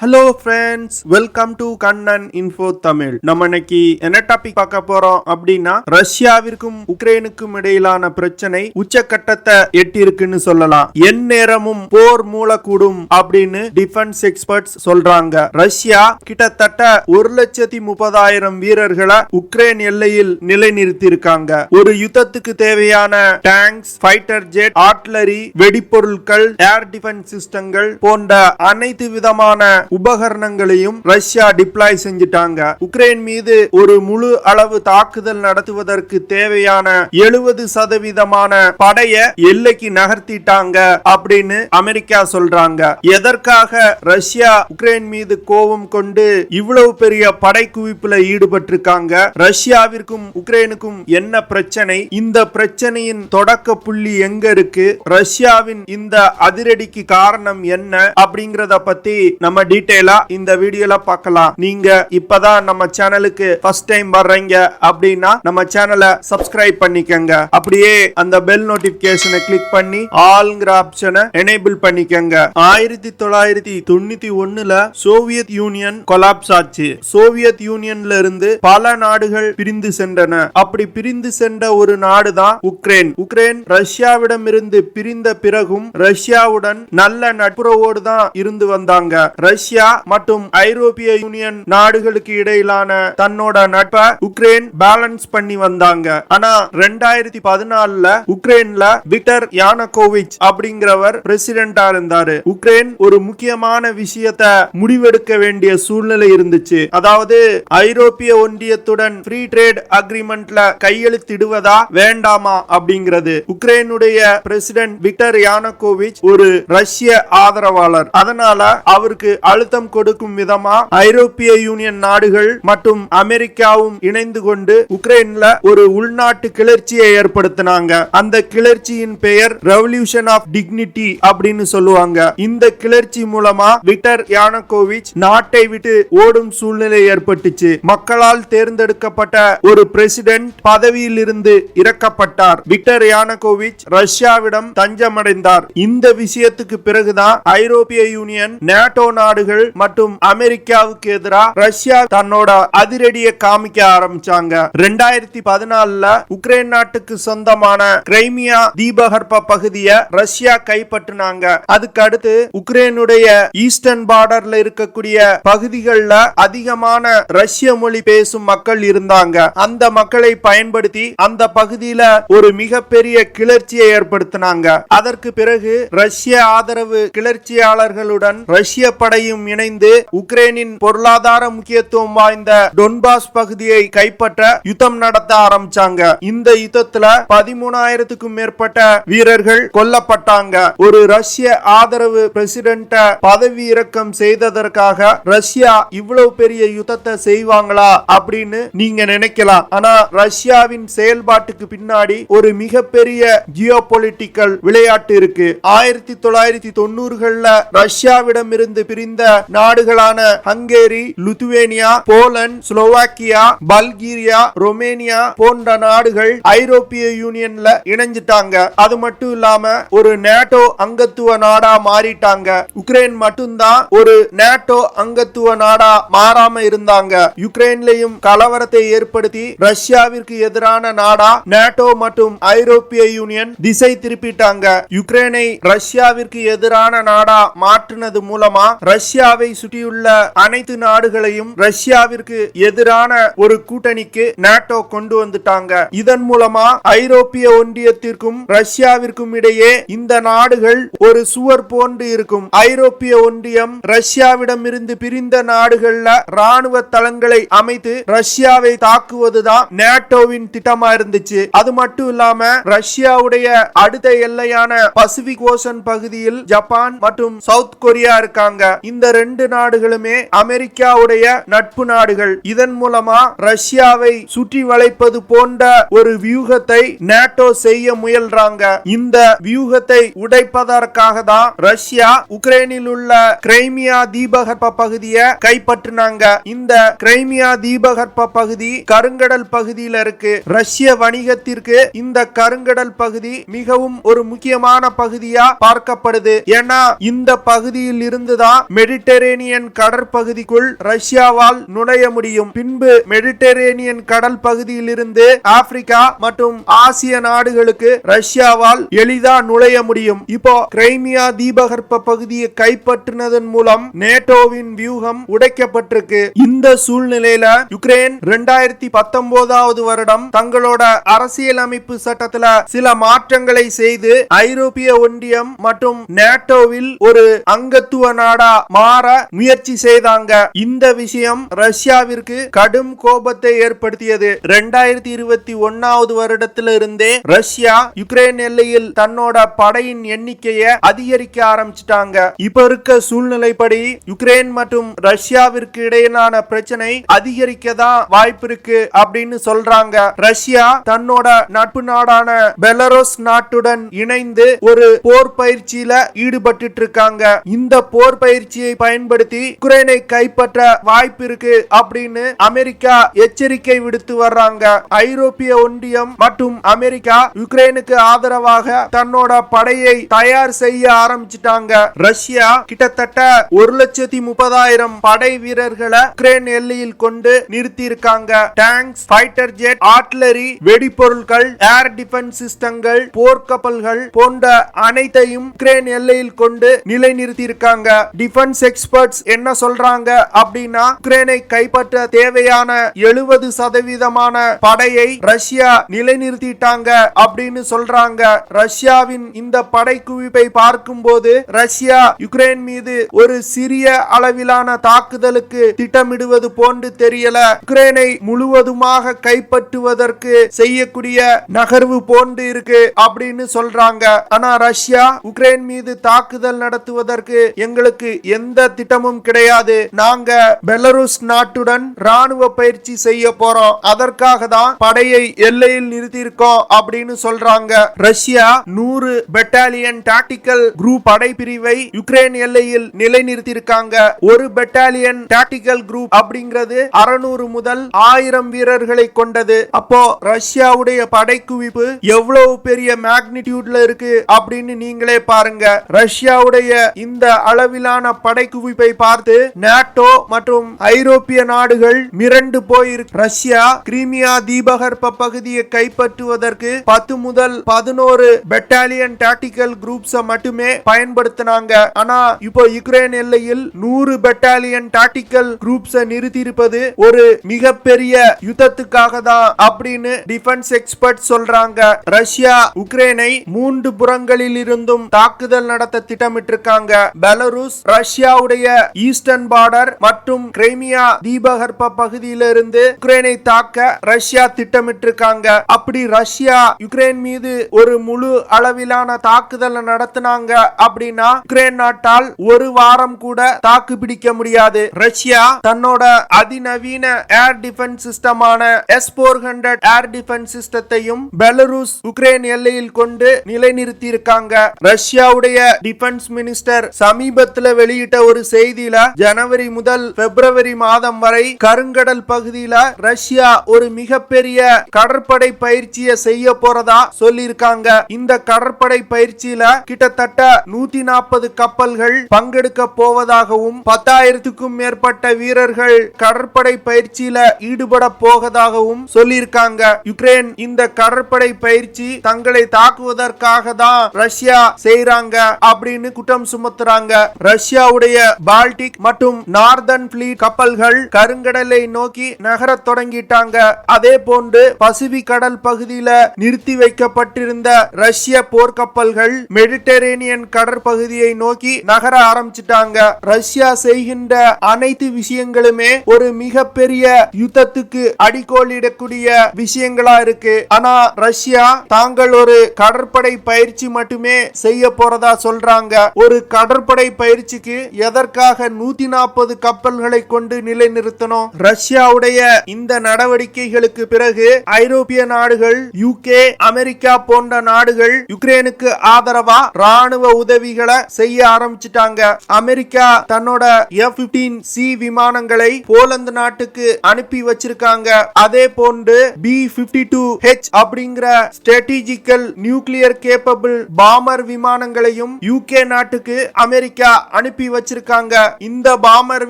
Hello friends, welcome to Kannan info Tamil. நம்ம இன்னைக்கு என்ன டாபிக் பார்க்க போறோம் அப்படின்னா, ரஷ்யாவிற்கும் உக்ரைனுக்கும் இடையிலான பிரச்சனை உச்சக்கட்டத்தை எட்டியிருக்குன்னு சொல்லலாம். எந்நேரமும் போர் மூலக்கூடும் அப்படின்னு டிஃபென்ஸ் எக்ஸ்பர்ட்ஸ் சொல்றாங்க. ரஷ்யா கிட்டத்தட்ட 1,30,000 வீரர்களை உக்ரைன் எல்லையில் நிலைநிறுத்தியிருக்காங்க. ஒரு யுத்தத்துக்கு தேவையான டேங்க்ஸ், ஃபைட்டர் ஜெட், ஆர்ட்லரி, வெடிப்பொருட்கள், ஏர் டிஃபென்ஸ் சிஸ்டங்கள் போன்ற அனைத்து விதமான உபகரணங்களையும் ரஷ்யா டிப்ளாய் செஞ்சிட்டாங்க. உக்ரைன் மீது ஒரு முழு அளவு தாக்குதல் நடத்துவதற்கு தேவையான 70% படைய எல்லைக்கு நகர்த்திட்டாங்க அப்படின்னு அமெரிக்கா சொல்றாங்க. எதற்காக ரஷ்யா உக்ரைன் மீது கோபம் கொண்டு இவ்வளவு பெரிய படை குவிப்புல ஈடுபட்டிருக்காங்க? ரஷ்யாவிற்கும் உக்ரைனுக்கும் என்ன பிரச்சனை? இந்த பிரச்சனையின் தொடக்க புள்ளி எங்க இருக்கு? ரஷ்யாவின் இந்த அதிரடிக்கு காரணம் என்ன அப்படிங்கறத பத்தி நம்ம டீடைலா இந்த வீடியோல பார்க்கலாம். நீங்க இப்பதான் நம்ம சேனலுக்கு ஃபர்ஸ்ட் டைம் வர்றீங்க அப்படின்னா நம்ம சேனலை சப்ஸ்கிரைப் பண்ணிக்கங்க. அப்படியே அந்த பெல் நோட்டிபிகேஷனை கிளிக் பண்ணி ஆல்ங்கிற ஆப்ஷனை எனேபிள் பண்ணிக்கங்க. 1991ல சோவியத் யூனியன் கொலாப்ஸ் ஆச்சு. சோவியத் யூனியன்ல இருந்து பல நாடுகள் பிரிந்து சென்றன. அப்படி பிரிந்து சென்ற ஒரு நாடு தான் உக்ரைன். உக்ரைன் ரஷ்யாவிடம் இருந்து பிரிந்த பிறகும் ரஷ்யாவுடன் நல்ல நட்புறவோடு தான் இருந்து வந்தாங்க. ரஷ்யா மற்றும் ஐரோப்பிய யூனியன் நாடுகளுக்கு இடையிலான தன்னோட நட்பை உக்ரைன் பேலன்ஸ் பண்ணி வந்தாங்க. ஆனா 2014ல உக்ரைன்ல விக்டர் யானுகோவிச் அப்படிங்கிறவர் பிரசிடென்டா இருந்தாரு. உக்ரைன் ஒரு முக்கியமான விஷயத்தை முடிவெடுக்க வேண்டிய சூழ்நிலை இருந்துச்சு. அதாவது ஐரோப்பிய ஒன்றியத்துடன் ஃப்ரீ ட்ரேட் அக்ரிமெண்ட்ல கையெழுத்திடுவதா வேண்டாமா அப்படிங்கிறது. உக்ரைனுடைய பிரசிடென்ட் விக்டர் யானுகோவிச் ஒரு ரஷ்ய ஆதரவாளர். அதனால அவருக்கு அழுத்தம் கொடுக்கும் விதமா ஐரோப்பிய யூனியன் நாடுகள் மற்றும் அமெரிக்காவும் இணைந்து கொண்டு உக்ரைன்ல ஒரு உள்நாட்டு கிளர்ச்சியை ஏற்படுத்தினாங்க. அந்த கிளர்ச்சியின் பெயர் ரெவல்யூஷன் ஆஃப் டிக்னிட்டி அப்படின்னு சொல்லுவாங்க. இந்த கிளர்ச்சி மூலமா விக்டர் யானுகோவிச் நாட்டை விட்டு ஓடும் சூழ்நிலை ஏற்பட்டுச்சு. மக்களால் தேர்ந்தெடுக்கப்பட்ட ஒரு பிரசிடென்ட் பதவியில் இருந்து இறக்கப்பட்டார். Victor Yanukovych ரஷ்யாவிடம் தஞ்சமடைந்தார். இந்த விஷயத்துக்கு பிறகுதான் ஐரோப்பிய யூனியன், நாட்டோ நாடுகள் மற்றும் அமெரிக்காவுக்கு எதிராக ரஷ்யா தன்னோட அதிரடியை காமிக்க ஆரம்பிச்சாங்க. 2014ல உக்ரைன் நாட்டுக்கு சொந்தமான கிரைமியா தீபகற்ப பகுதியை ரஷ்யா கைப்பற்றினாங்க. அதுக்கு அடுத்து உக்ரைனுடைய ஈஸ்டர்ன் பார்டர்ல இருக்கக்கூடிய பகுதிகளில் அதிகமான ரஷ்ய மொழி பேசும் மக்கள் இருந்தாங்க. அந்த மக்களை பயன்படுத்தி அந்த பகுதியில ஒரு மிகப்பெரிய கிளர்ச்சியை ஏற்படுத்தினாங்க. அதற்கு பிறகு ரஷ்ய ஆதரவு கிளர்ச்சியாளர்களுடன் ரஷ்ய படையும் இணைந்து உக்ரைனின் பொருளாதார முக்கியத்துவம் வாய்ந்த டொன்பாஸ் பகுதியை கைப்பற்ற யுத்தம் நடத்த ஆரம்பிச்சாங்க. இந்த யுத்தத்துல 13,000க்கும் மேற்பட்ட வீரர்கள் கொல்லப்பட்டாங்க. ஒரு ரஷ்ய ஆதரவு பிரசிடென்ட பதவி இறக்கம் செய்ததற்காக ரஷ்யா இவ்வளவு பெரிய யுத்தத்தை செய்வாங்களா அப்படின்னு நீங்க நினைக்கலாம். ஆனா ரஷ்யாவின் செயல்பாட்டுக்கு பின்னாடி ஒரு மிகப்பெரிய ஜியோபொலிட்டிக்கல் விளையாட்டு இருக்கு. 1990கள்ல ரஷ்யாவிடம் இருந்து பிரிந்த நாடுகளான Hungary, Lithuania, Poland, Slovakia, Bulgaria, Romania போன்ற நாடுகள் ஐரோப்பிய யூனியன்ல இணைஞ்சிட்டாங்க. அது மட்டும் இல்லாம ஒரு நாட்டோ அங்கத்துவ நாடா மாறிட்டாங்க. உக்ரைன் மட்டும்தான் ஒரு நாட்டோ அங்கத்துவ நாடா மாறாம இருந்தாங்க. யுக்ரைன்லயும் கலவரத்தை ஏற்படுத்தி ரஷ்யாவிற்கு எதிரான நாடா நாட்டோ மற்றும் ஐரோப்பிய யூனியன் திசை திருப்பிட்டாங்க. யுக்ரைனை ரஷ்யாவிற்கு எதிரான நாடா மாற்றினது மூலமா ரஷ்யாவை சுற்றியுள்ள அனைத்து நாடுகளையும் ரஷ்யாவிற்கு எதிரான ஒரு கூட்டணிக்கு நாட்டோ கொண்டு வந்துட்டாங்க. இதன் மூலமா ஐரோப்பிய ஒன்றியத்திற்கும் ரஷ்யாவிற்கும் இடையே இந்த நாடுகள் ஒரு சுவர் போன்று இருக்கும். ஐரோப்பிய ஒன்றியம் ரஷ்யாவிடம் இருந்து பிரிந்த நாடுகள்ல ராணுவ தளங்களை அமைத்து ரஷ்யாவை தாக்குவதுதான் நாட்டோவின் திட்டமா இருந்துச்சு. அது மட்டும் இல்லாம ரஷ்யாவுடைய அடுத்த எல்லையான பசிபிக் ஓசன் பகுதியில் ஜப்பான் மற்றும் சவுத் கொரியா இருக்காங்க. இந்த ரெண்டு நாடுகளுமே அமெரிக்காவுடைய நட்பு நாடுகள். இதன் மூலமா ரஷ்யாவை சுற்றி வளைப்பது போன்ற ஒரு வியூகத்தை நாட்டோ செய்ய முயல்றாங்க. இந்த வியூகத்தை உடைப்பதற்காக தான் ரஷ்யா உக்ரைனில் உள்ள கிரைமியா தீபகற்ப பகுதியை கைப்பற்றினாங்க. இந்த கிரைமியா தீபகற்ப பகுதி கருங்கடல் பகுதியில் இருக்கு. ரஷ்ய வணிகத்திற்கு இந்த கருங்கடல் பகுதி மிகவும் ஒரு முக்கியமான பகுதியா பார்க்கப்படுது. ஏன்னா இந்த பகுதியில் இருந்துதான் மெடிட்டரேனியன் கடற்பகுதிக்குள் ரஷ்யாவால் நுழைய முடியும். பின்பு மெடிட்டரேனியன் கடல் பகுதியில் இருந்து ஆப்பிரிக்கா மற்றும் ஆசிய நாடுகளுக்கு ரஷ்யாவால் எளிதா நுழைய முடியும். இப்போ கிரைமியா தீபகற்ப பகுதியை கைப்பற்றினதன் மூலம் நேட்டோவின் வியூகம் உடைக்கப்பட்டிருக்கு. இந்த சூழ்நிலையில யுக்ரைன் 2019 வருடம் தங்களோட அரசியலமைப்பு சட்டத்துல சில மாற்றங்களை செய்து ஐரோப்பிய ஒன்றியம் மற்றும் நேட்டோவில் ஒரு அங்கத்துவ நாடா மாற முயற்சி செய்தாங்க. இந்த விஷயம் ரஷ்யாவிற்கு கடும் கோபத்தை ஏற்படுத்தியது. 2021 வருடத்திலிருந்தே ரஷ்யா யுக்ரைன் எல்லையில் தன்னோட படையின் எண்ணிக்கையை அதிகரிக்க ஆரம்பிச்சிட்டாங்க. இப்ப இருக்க சூழ்நிலைப்படி யுக்ரைன் மற்றும் ரஷ்யாவிற்கு இடையிலான பிரச்சனை அதிகரிக்கதான் வாய்ப்பு இருக்கு அப்படின்னு சொல்றாங்க. ரஷ்யா தன்னோட நட்பு நாடான பெலாரஸ் நாட்டுடன் இணைந்து ஒரு போர் பயிற்சியில ஈடுபட்டு இருக்காங்க. இந்த போர் பயிற்சியை பயன்படுத்தி யுக்ரைனை கைப்பற்ற வாய்ப்பு இருக்கு அப்படின்னு அமெரிக்கா எச்சரிக்கை விடுத்து வர்றாங்க. ஐரோப்பிய ஒன்றியம் மற்றும் அமெரிக்கா யுக்ரைனுக்கு ஆதரவாக தன்னோட படையை தயார் செய்ய ஆரம்பிச்சிட்டாங்க. ரஷ்யா கிட்டத்தட்ட 1,30,000 படை வீரர்களை யுக்ரைன் எல்லையில் கொண்டு நிறுத்தி இருக்காங்க. டாங்க்ஸ், ஃபைட்டர் ஜெட், ஆர்ட்டிலரி, வெடிபொருட்கள், ஏர் டிஃபென்ஸ் சிஸ்டங்கள், போர்க்கப்பல்கள் போன்ற அனைத்தையும் யுக்ரைன் எல்லையில் கொண்டு நிலைநிறுத்தி இருக்காங்க. டிஃபென்ஸ் எக்ஸ்பர்ட்ஸ் என்ன சொல்றாங்க அப்படின்னா யுக்ரைனை கைப்பற்ற தேவையான 70% படையை ரஷ்யா நிலைநிறுத்திட்டாங்க அப்படின்னு சொல்றாங்க. ரஷ்யாவின் இந்த படை குவிப்பை பார்க்கும்போது ரஷ்யா யுக்ரைன் மீது ஒரு சிறிய அளவிலான தாக்குதலுக்கு திட்டமிடுவது போன்று தெரியல. யுக்ரைனை முழுவதுமாக கைப்பற்றுவதற்கு செய்யக்கூடிய நகர்வு போன்று இருக்கு அப்படின்னு சொல்றாங்க. ஆனா ரஷ்யா யுக்ரைன் மீது தாக்குதல் நடத்துவதற்கு எங்களுக்கு எந்த திட்டமும் கிடையாது. நாங்க பெலாரஸ் நாட்டுடன் ராணுவ பயிற்சி செய்ய போறோம். அதற்காக தான் படையை எல்லையில் நிறுத்தி இருக்கோம் அப்படின்னு சொல்றாங்க. ரஷ்யா 100 பெட்டாலியன் டாக்டிக்கல் குரூப் படை பிரிவை யுக்ரைன் எல்லையில் நிலைநிறுத்தி இருக்காங்க. ஒரு பெட்டாலியன் டாக்டிக்கல் குரூப் அப்படிங்கிறது 600 முதல் 1000 வீரர்களை கொண்டது. அப்போ ரஷ்யாவுடைய படை குவிப்பு எவ்வளவு பெரிய மேக்னிடியூட்ல இருக்கு அப்படின்னு நீங்களே பாருங்க. ரஷ்யாவுடைய இந்த அளவிலான படை குவிப்பை பார்த்து நாட்டோ மற்றும் ஐரோப்பிய நாடுகள் மிரண்டு போயிருக்கு. ரஷ்யா கிரிமியா தீபகற்ப பகுதியை கைப்பற்றுவதற்கு 10 முதல் 11 பெட்டாலியன் டாக்டிக்கல் குரூப்ஸ் மட்டுமே பயன்படுத்தினாங்க. ஆனா இப்போ யுக்ரைன் எல்லையில் 100 பெட்டாலியன் டாக்டிக்கல் குரூப்ஸ் நிறுத்தி இருப்பது ஒரு மிகப்பெரிய யுத்தத்துக்காக தான் அப்படின்னு டிஃபென்ஸ் எக்ஸ்பர்ட் சொல்றாங்க. ரஷ்யா யுக்ரைனை 3 புறங்களில் இருந்தும் தாக்குதல் நடத்த திட்டமிட்டிருக்காங்க. பெலாரஸ், ரஷ்யாவுடைய ஈஸ்டர்ன் பார்டர் மற்றும் கிரைமியா தீபகற்ப பகுதியிலிருந்து யுக்ரைனை தாக்க ரஷ்யா திட்டமிட்டிருக்காங்க. அப்படி ரஷ்யா யுக்ரைன் மீது ஒரு முழு அளவிலான தாக்குதல் நடத்தினாங்க அப்படின்னா யுக்ரைன் நாட்டால் ஒரு வாரம் கூட தாக்கு பிடிக்க முடியாது. ரஷ்யா தன்னோட அதிநவீன ஏர் டிஃபென்ஸ் சிஸ்டமான S-400 ஏர் டிஃபென்ஸ் சிஸ்டத்தையும் பெலாரஸ் யுக்ரைன் எல்லையில் கொண்டு நிலைநிறுத்தி இருக்காங்க. ரஷ்யாவுடைய டிஃபென்ஸ் மினிஸ்டர் சமீபத்தில் வெளியிட்ட ஒரு செய்தியில ஜனவரி முதல் பிப்ரவரி மாதம் வரை கருங்கடல் பகுதியில ரஷ்யா ஒரு மிகப்பெரிய கடற்படை பயிற்சியை செய்ய போறதா சொல்லியிருக்காங்க. இந்த கடற்படை பயிற்சியில கிட்டத்தட்ட 140 கப்பல்கள் பங்கெடுக்க போவதாகவும் 10,000க்கும் மேற்பட்ட வீரர்கள் கடற்படை பயிற்சியில ஈடுபட போவதாகவும் சொல்லியிருக்காங்க. யுக்ரைன் இந்த கடற்படை பயிற்சி தங்களை தாக்குவதற்காக தான் ரஷ்யா செய்றாங்க அப்படின்னு குற்றம் சுமத்துறாங்க. ரஷ்யாவுடைய பால்டிக் மற்றும் நார்தர்ன் ஃபிளீட் கப்பல்கள் கருங்கடலை நோக்கி நகரத் தொடங்கிட்டாங்க. அதே போன்று பசிபிக் கடல் பகுதியில நிறுத்தி வைக்கப்பட்டிருந்த ரஷ்ய போர்க்கப்பல்கள் மெடிட்டரேனியன் கடற்பகுதியை நோக்கி நகர ஆரம்பிச்சிட்டாங்க. ரஷ்யா செய்கின்ற அனைத்து விஷயங்களுமே ஒரு மிகப்பெரிய யுத்தத்துக்கு அடிக்கோலிடக்கூடிய விஷயங்களா இருக்கு. ஆனா ரஷ்யா தாங்கள் ஒரு கடற்படை பயிற்சி மட்டுமே செய்ய போறதா சொல்றாங்க. ஒரு கடற்படை பயிற்சிக்கு எதற்காக 140 கப்பல்களை கொண்டு நிலைநிறுத்தணும்? ரஷ்யாவுடைய இந்த நடவடிக்கைகளுக்கு பிறகு ஐரோப்பிய நாடுகள், யுகே, அமெரிக்கா போன்ற நாடுகள் யுக்ரைனுக்கு ஆதரவா ராணுவ உதவிகளை செய்ய ஆரம்பிச்சிட்டாங்க. அமெரிக்கா தன்னோட F-15C விமானங்களை போலந்து நாட்டுக்கு அனுப்பி வச்சிருக்காங்க. அதே போன்று B-52H அப்படிங்கிற ஸ்ட்ராட்டஜிக்கல் நியூக்ளியர் கேப்பபிள் பாமர் விமானங்களையும் யுகே நாட்டுக்கு அமெரிக்கா அனுப்பி வச்சிருக்காங்க. இந்த பாமர்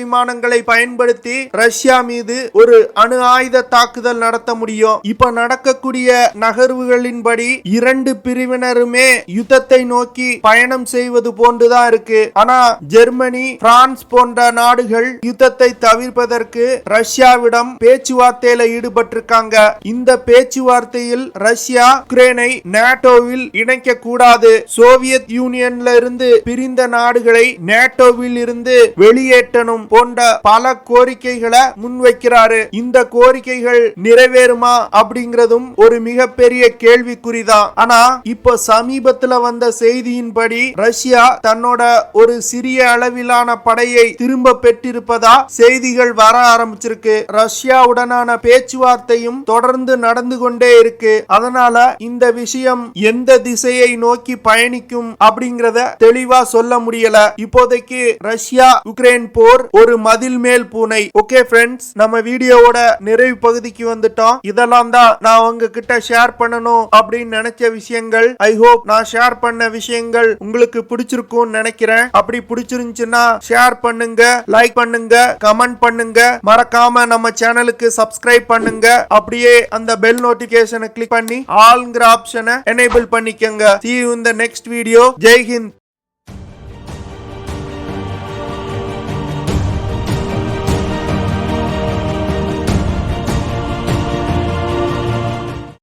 விமானங்களை பயன்படுத்தி ரஷ்யா மீது ஒரு அணு ஆயுத தாக்குதல் நடத்த முடியும். இப்ப நடக்கக்கூடிய நகர்வுகளின்படி இரண்டு பிரிவினருமே யுத்தத்தை நோக்கி பயணம் செய்வது போன்றுதான் இருக்கு. ஆனா ஜெர்மனி, பிரான்ஸ் போன்ற நாடுகள் யுத்தத்தை தவிர்ப்பதற்கு ரஷ்யாவிடம் பேச்சுவார்த்தையில ஈடுபட்டிருக்காங்க. இந்த பேச்சுவார்த்தையில் ரஷ்யா உக்ரைனை நாட்டோவில் இணைக்க கூடாது, சோவியத் யூனியன்ல இருந்து பிரிந்த நாடுகளை நாட்டோவில் இருந்து வெளியேற்றணும் போன்ற பல கோரிக்கைகளை முன்வைக்கிறாரு. இந்த கோரிக்கைகள் நிறைவேறுமா அப்படிங்கிறதும் ஒரு மிகப்பெரிய கேள்விக்குறிதான். ஆனா இப்போ சமீபத்துல வந்த செய்தியின்படி ரஷ்யா தன்னோட ஒரு சிறிய அளவிலான படையை திரும்ப பெற்றிருப்பதா செய்திகள் வர ஆரம்பிச்சிருக்கு. ரஷ்யாவுடனான பேச்சுவார்த்தையும் தொடர்ந்து நடந்து கொண்டே இருக்கு. அதனால இந்த விஷயம் எந்த திசையை நோக்கி பயணிக்கும் அப்படிங்கறத தெளிவா சொல்ல முடியல. இப்போதைக்கு ரஷ்யா உக்ரைன் போர் ஒரு மதில் மேல் பூனை. ஓகே ஃப்ரெண்ட்ஸ், நம்ம வீடியோவோட நிறைவு பகுதிக்கு வந்துட்டோம். இதெல்லாம் தான் நான் உங்ககிட்ட ஷேர் பண்ணணும் அப்படின்னு நினைச்ச விஷயங்கள். ஐ ஹோப் நான் ஷேர் பண்ண விஷயங்கள் உங்களுக்கு பிடிச்சிருக்கும்னு நினைக்கிறேன். அப்படி பிடிச்சிருந்துச்சுன்னா ஷேர் பண்ணுங்க, லைக் பண்ணுங்க, கமெண்ட் பண்ணுங்க, மறக்காம நம்ம சேனலுக்கு சப்ஸ்கிரைப் பண்ணுங்க. அப்படியே அந்த பெல் நோட்டிபிகேஷனை கிளிக் பண்ணி ஆல்ங்கிற ஆப்ஷனை எனேபிள் பண்ணிக்கங்க. See you in the next video. Jai Hind.